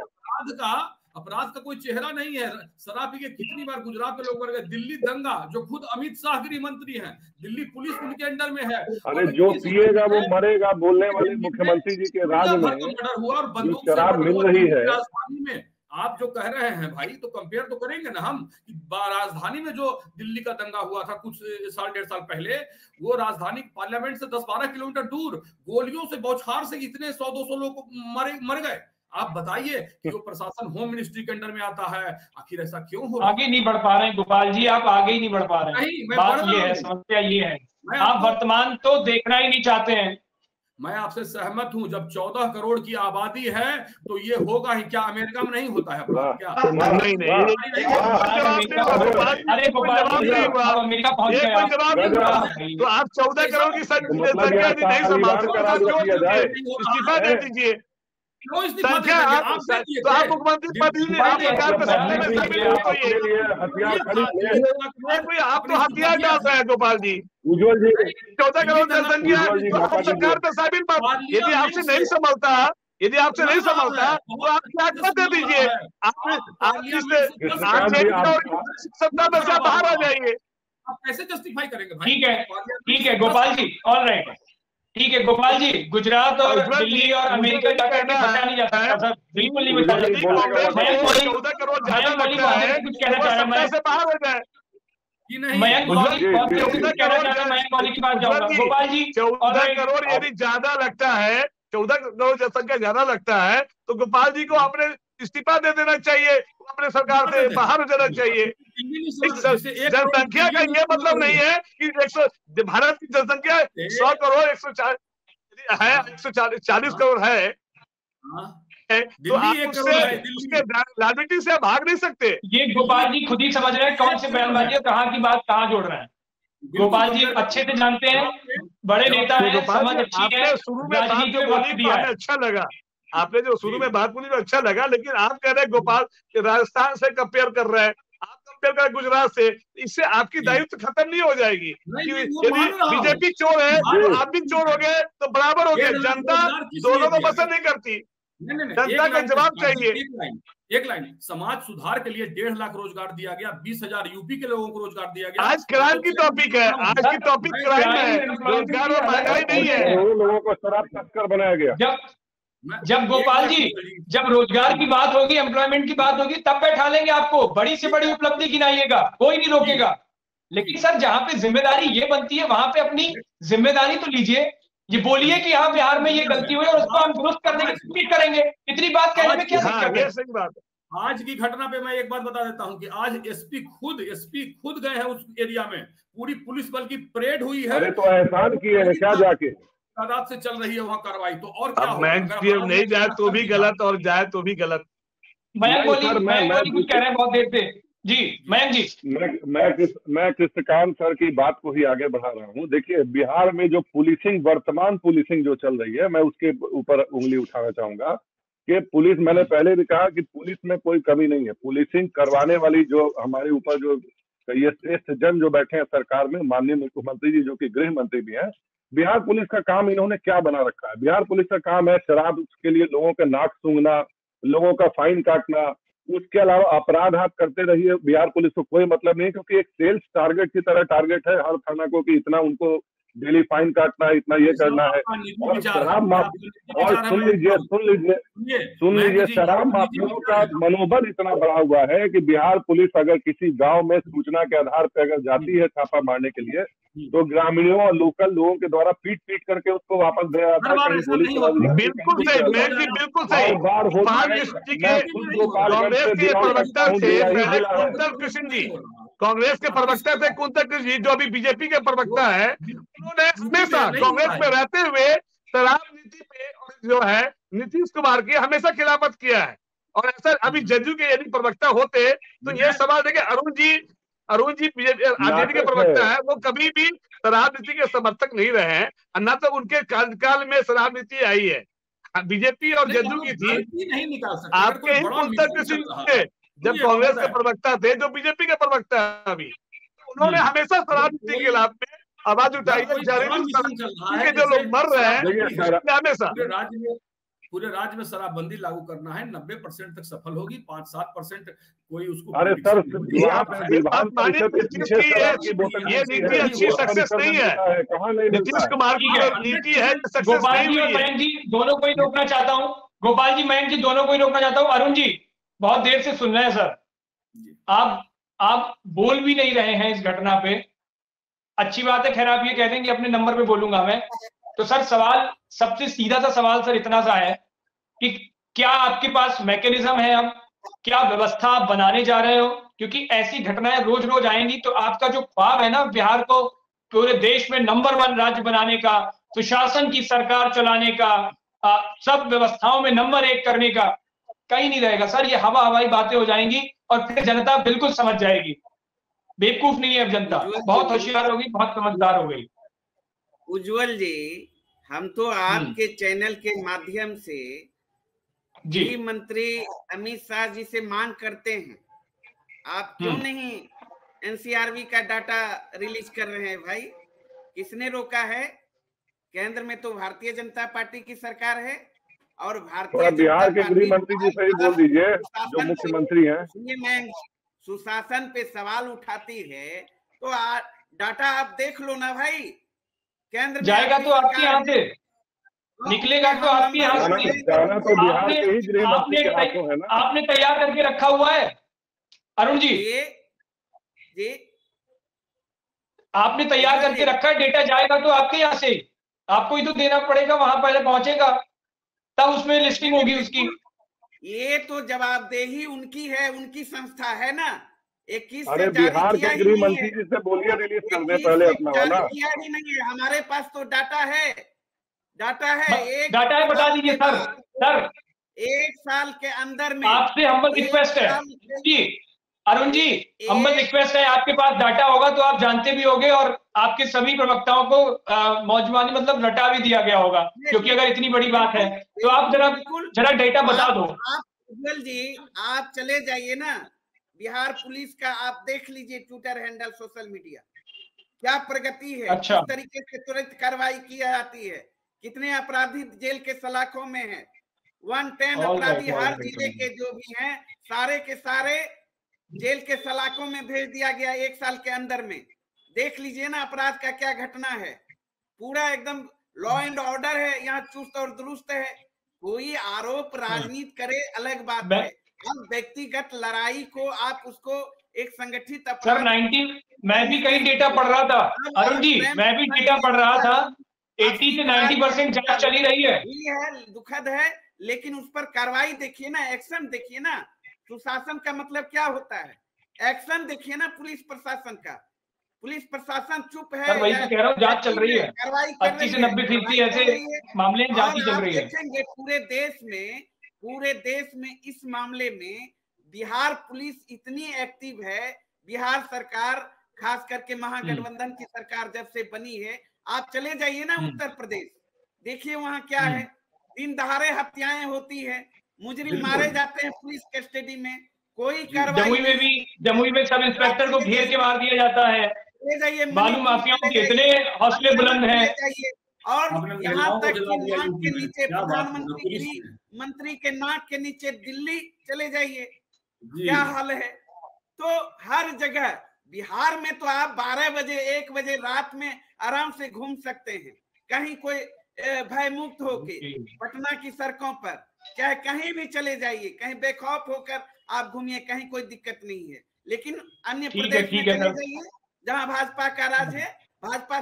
अपराध का कोई चेहरा नहीं है। शराब पी के कितनी बार गुजरात में लोग मर गए। दिल्ली दंगा, जो खुद अमित शाह गृह मंत्री हैं, दिल्ली पुलिस उनके अंडर में है। अरे जो पिएगा वो मरेगा बोलने वाले मुख्यमंत्री जी के राज में मर्डर हुआ और बंदूक शराब मिल रही है। राजधानी में आप जो कह रहे हैं भाई, तो कंपेयर तो करेंगे ना हम। राजधानी में जो दिल्ली का दंगा हुआ था कुछ साल 1.5 साल पहले, वो राजधानी पार्लियामेंट से 10-12 किलोमीटर दूर गोलियों से बौछार से इतने 100-200 लोग मर गए। आप बताइए कि वो प्रशासन होम मिनिस्ट्री के अंडर में आता है, आखिर ऐसा क्यों हो रहा है? आगे नहीं बढ़ पा रहे हैं गोपाल जी, आप आगे ही नहीं बढ़ पा रहे हैं। बात ये है, समस्या ये है, आप वर्तमान तो देखना ही नहीं चाहते हैं। मैं आपसे सहमत हूं। जब 14 करोड़ की आबादी है तो ये होगा ही। क्या अमेरिका में नहीं होता है क्या? नहीं। अरे गोपाल जी अमेरिका पहुंच गया तो आप 14 करोड़ की संख्या नहीं संभाल सकते, इस्तीफा दे दीजिए। संख्या तो आप मुख्यमंत्री पद ही नहीं, आप सरकार में सत्ता में शामिल हो तो आप तो हथियार डाल रहे हैं गोपाल जी। उज्ज्वल जी 14 करोड़ जनसंख्या तो आप सरकार में शामिल मत। यदि आपसे नहीं संभलता तो आप क्या दे दीजिए, आप सत्ता में से बाहर आ जाइए। आप कैसे जस्टिफाई करेंगे भाई? ठीक है गोपाल जी, ऑल राइट, ठीक है गोपाल जी। गुजरात और दिल्ली और अमेरिका का कहना बचा नहीं जा सकता सर, बिल्कुल नहीं बचा सकता। 14 करोड़ ज्यादा लगता है, कुछ कहना चाह रहा है, से बाहर हो जाए। मयंक मौलिक की बात जाऊंगा गोपाल जी। 14 करोड़ यदि ज्यादा लगता है, 14 करोड़ जनसंख्या ज्यादा लगता है तो गोपाल जी को अपने इस्तीफा दे देना चाहिए, अपने सरकार से बाहर हो जाना चाहिए। जनसंख्या का ये मतलब नहीं है कि भारत की जनसंख्या 100 करोड़ 140 करोड़ है तो आप उसके लाइबिलिटी से भाग नहीं सकते। ये गोपाल जी खुद ही समझ रहे हैं कौन से बयानबाजी और कहाँ की बात कहाँ जोड़ रहे हैं। गोपाल जी अच्छे से जानते हैं, बड़े नेता हैं, समझ अच्छी है। शुरू में बात जो बोली हमें अच्छा लगा, आपने जो शुरू में बात बोली तो अच्छा लगा, लेकिन आप कह रहे हैं गोपाल राजस्थान से कंपेयर कर रहे हैं, आप कंपेयर कर गुजरात से, इससे आपकी दायित्व खत्म नहीं हो जाएगी। यदि बीजेपी चोर है तो आप भी चोर हो गए तो बराबर हो गए। जनता दोनों को पसंद नहीं करती, जनता का जवाब चाहिए। एक लाइन, समाज सुधार के लिए 1.5 लाख रोजगार दिया गया, 20,000 यूपी के लोगों को रोजगार दिया गया। आज क्राइम की टॉपिक है, आज की टॉपिक क्राइम है, रोजगार और महंगाई नहीं है। लोगों को शराब तस्कर बनाया गया। जब गोपाल जी जब रोजगार की बात होगी, एम्प्लॉयमेंट की बात होगी, तब बैठा लेंगे आपको, बड़ी से बड़ी उपलब्धि गिनाइएगा, कोई नहीं रोकेगा। लेकिन सर जहां पे जिम्मेदारी ये बनती है वहां पे अपनी जिम्मेदारी तो लीजिए। ये बोलिए कि हाँ बिहार में ये गलती हुई और उसको हम दुरुस्त करने की कोशिश करेंगे, इतनी बात कहने में क्या दिक्कत है? सही बात है। आज की घटना पे मैं एक बात बता देता हूं कि आज एसपी खुद गए हैं उस एरिया में, पूरी पुलिस बल की परेड हुई है। अरे तो एहसान किए हैं क्या जाके? तादाद से चल रही है वहाँ कार्रवाई, तो और क्या होगा? नहीं जाए तो भी गलत और जाए तो भी गलत। मयंक बोली कुछ कह रहे हैं बहुत देर से जी। मयंक जी मैं कृष्णकांत सर की बात को ही आगे बढ़ा रहा हूँ। देखिए बिहार में जो पुलिसिंग, वर्तमान पुलिसिंग जो चल रही है, मैं उसके ऊपर उंगली उठाना चाहूंगा कि पुलिस, मैंने पहले भी कहा कि पुलिस में कोई कमी नहीं है। पुलिसिंग करवाने वाली जो हमारे ऊपर जो ये श्रेष्ठ जन जो बैठे हैं सरकार में, माननीय मुख्यमंत्री जी जो कि गृह मंत्री भी हैं, बिहार पुलिस का काम इन्होंने क्या बना रखा है? बिहार पुलिस का काम है शराब के लिए लोगों का नाक सूंघना, लोगों का फाइन काटना, उसके अलावा अपराध आप करते रहिए, बिहार पुलिस को कोई मतलब नहीं, क्योंकि एक सेल्स टारगेट की तरह टारगेट है हर थाना को कि इतना उनको डेली फाइन काटना है, इतना ये करना है। और शराब और सुन लीजिए शराब माफियों का मनोबल इतना बढ़ा हुआ है कि बिहार पुलिस अगर किसी गांव में सूचना के आधार पर अगर जाती है छापा मारने के लिए, तो ग्रामीणों और लोकल लोगों के द्वारा पीट करके उसको वापस दे जाता है। बिल्कुल सही, बिल्कुल सही। कांग्रेस के प्रवक्ता थे कुंतर कृष्ण जी, जो अभी बीजेपी के प्रवक्ता है, उन्होंने हमेशा कांग्रेस में रहते हुए शराब नीति पे जो है नीतीश कुमार की हमेशा खिलाफत किया है। और ऐसा अभी जदयू के यदि प्रवक्ता होते तो ये सवाल देखिए, अरुण जी आरजेडी के प्रवक्ता है, वो कभी भी शराब नीति के समर्थक नहीं रहे हैं, न तो उनके कार्यकाल में शराब नीति आई है। बीजेपी और जदयू की थी, नहीं निकाल सकते आपके ही जब कांग्रेस के प्रवक्ता थे जो बीजेपी के प्रवक्ता है अभी, उन्होंने हमेशा शराब नीति के खिलाफ में आवाज उठाई है। जो लोग मर रहे हैं हमेशा पूरे राज्य में शराबबंदी लागू करना है, 90% तक सफल होगी, 5-7% कोई उसको। अरे सर, ये नीति अच्छी सक्सेस नहीं है, नीतीश कुमार की नीति है। गोपाल जी और मयंक जी दोनों को ही रोकना चाहता हूँ, गोपाल जी मयंक जी दोनों को ही रोकना चाहता हूँ। अरुण जी बहुत देर से सुन रहे हैं सर, आप बोल भी नहीं रहे हैं इस घटना पे। अच्छी बात है, खैर आप ये कह देंगे अपने नंबर पे बोलूंगा मैं। तो सर सवाल, सबसे सीधा सा सवाल सर इतना सा है कि क्या आपके पास मैकेनिज्म है, अब क्या व्यवस्था आप बनाने जा रहे हो? क्योंकि ऐसी घटनाएं रोज रोज आएंगी तो आपका जो ख्वाब है ना बिहार को पूरे देश में नंबर 1 राज्य बनाने का, सुशासन की सरकार चलाने का, सब व्यवस्थाओं में नंबर 1 करने का, कहीं नहीं रहेगा सर। ये हवाई बातें हो जाएंगी और फिर जनता बिल्कुल समझ जाएगी। बेवकूफ नहीं है अब जनता, बहुत होशियार होगी, बहुत समझदार हो गई। उज्जवल जी, हम तो आपके चैनल के माध्यम से गृह मंत्री अमित शाह जी से मांग करते हैं, आप क्यों नहीं एनसीआरबी का डाटा रिलीज कर रहे हैं भाई? किसने रोका है? केंद्र में तो भारतीय जनता पार्टी की सरकार है और भारतीय बिहार के गृह मंत्री जी से ही बोल दीजिए जो मुख्यमंत्री हैं। सुशासन पे सवाल उठाती है तो डाटा आप देख लो ना भाई। केंद्र जाएगा तो आपके यहाँ से, निकलेगा तो आपके यहाँ से। जाना तो बिहार के ही गृह मंत्री के हाथों है ना। आपने तैयार करके रखा हुआ है अरुण जी, आपने तैयार करके रखा है, डेटा जाएगा तो आपके यहाँ से, आपको ही तो देना पड़ेगा, वहां पहले पहुंचेगा तब उसमें लिस्टिंग होगी उसकी। ये तो जवाबदेही उनकी है, उनकी संस्था है ना। 21 अरे बिहार के गृह मंत्री जी से बोलिए रिलीज कर दे पहले अपना वाला। किया ही नहीं है, हमारे पास तो डाटा है, डाटा है, डाटा है, बता दीजिए सर। सर 1 साल के अंदर में आपसे हम्बल रिक्वेस्ट है जी, अरुण जी हम्बल रिक्वेस्ट है, आपके पास डाटा होगा तो आप जानते भी होंगे और आपके सभी प्रवक्ताओं को मौजूदानी मतलब रटा भी दिया गया होगा, क्योंकि अगर इतनी बड़ी बात है तो आप जरा डेटा बता दो। आप उज्जवल जी आप चले जाइए ना बिहार पुलिस का, आप देख लीजिए ट्विटर हैंडल, सोशल मीडिया, क्या प्रगति है। अच्छा। किस तरीके से तुरंत कार्रवाई की जाती है, कितने अपराधी जेल के सलाखों में हैं, 110 अपराधी हर जिले के जो भी हैं सारे के सारे जेल के सलाखों में भेज दिया गया 1 साल के अंदर में। देख लीजिए ना अपराध का क्या घटना है, पूरा एकदम लॉ एंड ऑर्डर है, यहाँ चुस्त और दुरुस्त है। कोई आरोप राजनीति करे अलग बात है, अब व्यक्तिगत लड़ाई को आप उसको एक संगठित सर 90 मैं भी कहीं डेटा पढ़ रहा था अरुण जी, मैं भी डेटा पढ़ रहा था, 80 से 90% जांच चली रही है। दुखद है, लेकिन उस पर कार्रवाई देखिए ना, एक्शन देखिए ना। सुशासन का मतलब क्या होता है, एक्शन देखिए ना पुलिस प्रशासन का। पुलिस प्रशासन चुप है, वही तो कह रहा हूँ, जांच चल रही है, 80 से 90% ऐसे मामले जांच चल रही है। देखेंगे पूरे देश में इस मामले में बिहार पुलिस इतनी एक्टिव है, बिहार सरकार खास करके महागठबंधन की सरकार जब से बनी है, आप चले जाइए ना उत्तर प्रदेश, देखिए वहां क्या है, दिन दहाड़े हत्याएं होती है, मुजरिम मारे जाते हैं पुलिस कस्टडी में, कोई कार्रवाई। जमुई में सब इंस्पेक्टर को घेर के मार दिया जाता है, बालू माफियाओं के इतने हौसले बुलंद हैं। और यहाँ तक कि नाक के नीचे मंत्री के नाक के नीचे दिल्ली चले जाइए, क्या हाल है। तो हर जगह बिहार में तो आप 12 बजे 1 बजे रात में आराम से घूम सकते हैं, कहीं कोई भय मुक्त होके पटना की सड़कों पर, चाहे कहीं भी चले जाइए, कहीं बेखौफ होकर आप घूमिए, कहीं कोई दिक्कत नहीं है। लेकिन अन्य प्रदेश में चले जाइए जहां भाजपा का राज है, भाजपा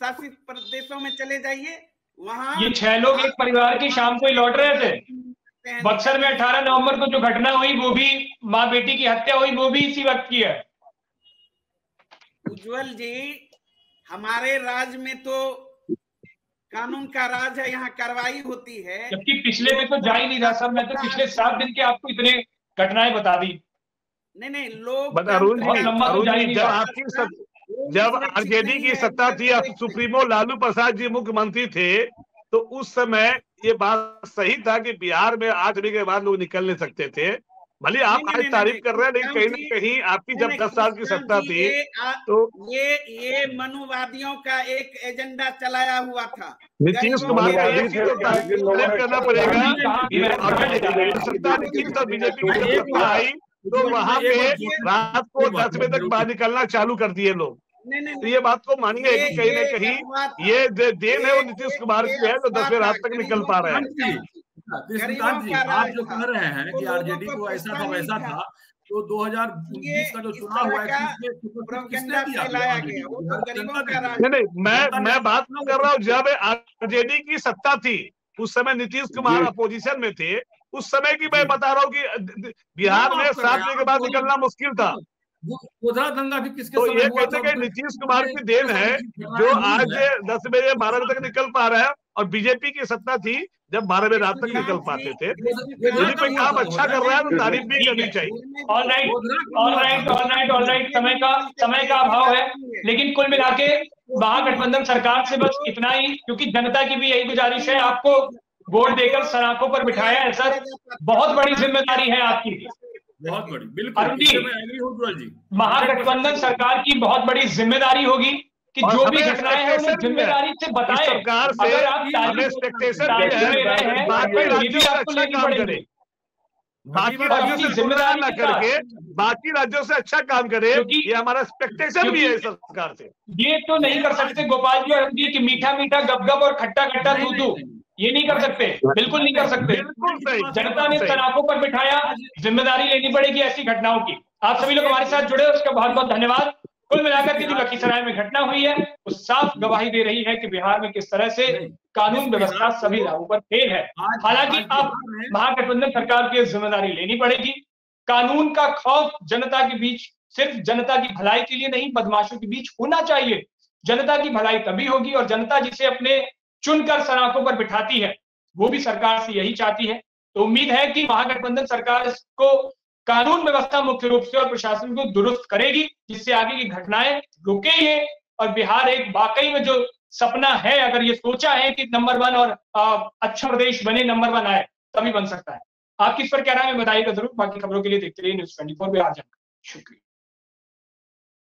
शासित प्रदेशों में चले जाइए, वहां ये 6 लोग एक परिवार की शाम को ही लौट रहे थे। बक्सर में 18 नवंबर को जो घटना हुई वो भी माँ बेटी की हत्या हुई, वो भी इसी वक्त की है। उज्जवल जी हमारे राज्य में तो कानून का राज है, यहाँ कार्रवाई होती है। जबकि पिछले में तो जा ही नहीं रहा सर। मैं तो पिछले 7 दिन के आपको इतने घटनाएं बता दी। नहीं लोग अरुण जी, जब आरजेडी की सत्ता थी, सुप्रीमो लालू प्रसाद जी मुख्यमंत्री थे, तो उस समय ये बात सही था कि बिहार में 8 बजे के बाद लोग निकल नहीं सकते थे। भले आप आज तारीफ कर रहे हैं, लेकिन कहीं ना कहीं आपकी जब 10 साल की सत्ता थी तो ये मनुवादियों का एक एजेंडा चलाया हुआ था। नीतीश कुमार को एक चीज करना पड़ेगा, सत्ता नीतीश और बीजेपी की सत्ता आई तो वहां पे रात को 10 बजे तक बाहर निकलना चालू कर दिए लोग। तो ये बात को मानिए कि कहीं न कहीं ये देन है वो नीतीश कुमार की है, तो 10 बजे रात तक निकल पा रहे हैं। कृष्णकांत जी, आप जो कह रहे हैं कि आरजेडी को ऐसा था वैसा था, तो 2019 का जो चुनाव हुआ है किसने किया? नहीं, मैं बात कर रहा हूँ जब आरजेडी की सत्ता थी, उस समय नीतीश कुमार अपोजिशन में थे, उस समय की मैं बता रहा हूँ कि बिहार में 7 बजे के बाद निकलना मुश्किल था। गोधरा दंगा भी किसके तो ये कहते हैं कि नीतीश कुमार की देन है जो आज 10 बजे 12 बजे तक निकल पा रहा है, और बीजेपी की सत्ता थी जब 12 बजे रात तक निकल पाते थे। यदि कोई काम अच्छा कर रहा है तो तारीफ भी करनी चाहिए। ऑलराइट, समय का अभाव है, लेकिन कुल मिला के महागठबंधन सरकार से बस इतना ही, क्योंकि जनता की भी यही गुजारिश है, आपको वोट देकर सराखों पर बिठाया है सर। बहुत बड़ी जिम्मेदारी है आपकी, बहुत बड़ी। बिल्कुल महागठबंधन सरकार की बहुत बड़ी जिम्मेदारी होगी कि जो भी घटनाएं हैं उन्हें जिम्मेदारी से बताएं। सरकार से अगर आप बाकी राज्यों से अच्छा काम करें, बाकी राज्यों से जिम्मेदारी न करके बाकी राज्यों से अच्छा काम करे, ये हमारा एक्सपेक्टेशन भी है सरकार से। ये तो नहीं कर सकते गोपाल जी और कि मीठा मीठा गप और खट्टा खट्टा दूधू, ये नहीं कर सकते, बिल्कुल नहीं कर सकते। जनता ने सराखों पर बिठाया, जिम्मेदारी लेनी पड़ेगी ऐसी घटनाओं की। आप सभी लोग हमारे साथ जुड़े, उसका बहुत बहुत धन्यवाद। कुल मिलाकर के जो लखीसराय में घटना हुई है वो साफ गवाही दे रही है कि बिहार में किस तरह से कानून व्यवस्था सभी लागू पर फेल है। हालांकि अब महागठबंधन सरकार की जिम्मेदारी लेनी पड़ेगी। कानून का खौफ जनता के बीच सिर्फ जनता की भलाई के लिए नहीं, बदमाशों के बीच होना चाहिए। जनता की भलाई तभी होगी, और जनता जिसे अपने चुनकर सराखों पर बिठाती है वो भी सरकार से यही चाहती है। तो उम्मीद है कि महागठबंधन सरकार को कानून व्यवस्था मुख्य रूप से और प्रशासन को दुरुस्त करेगी, जिससे आगे की घटनाएं रुकेंगे और बिहार एक वाकई में जो सपना है, अगर ये सोचा है कि नंबर 1 और अच्छा प्रदेश बने, नंबर 1 आए, तभी बन सकता है। आप किस पर क्या राय है बताइएगा जरूर। बाकी खबरों के लिए देखते रहिए News 24 बिहार। शुक्रिया।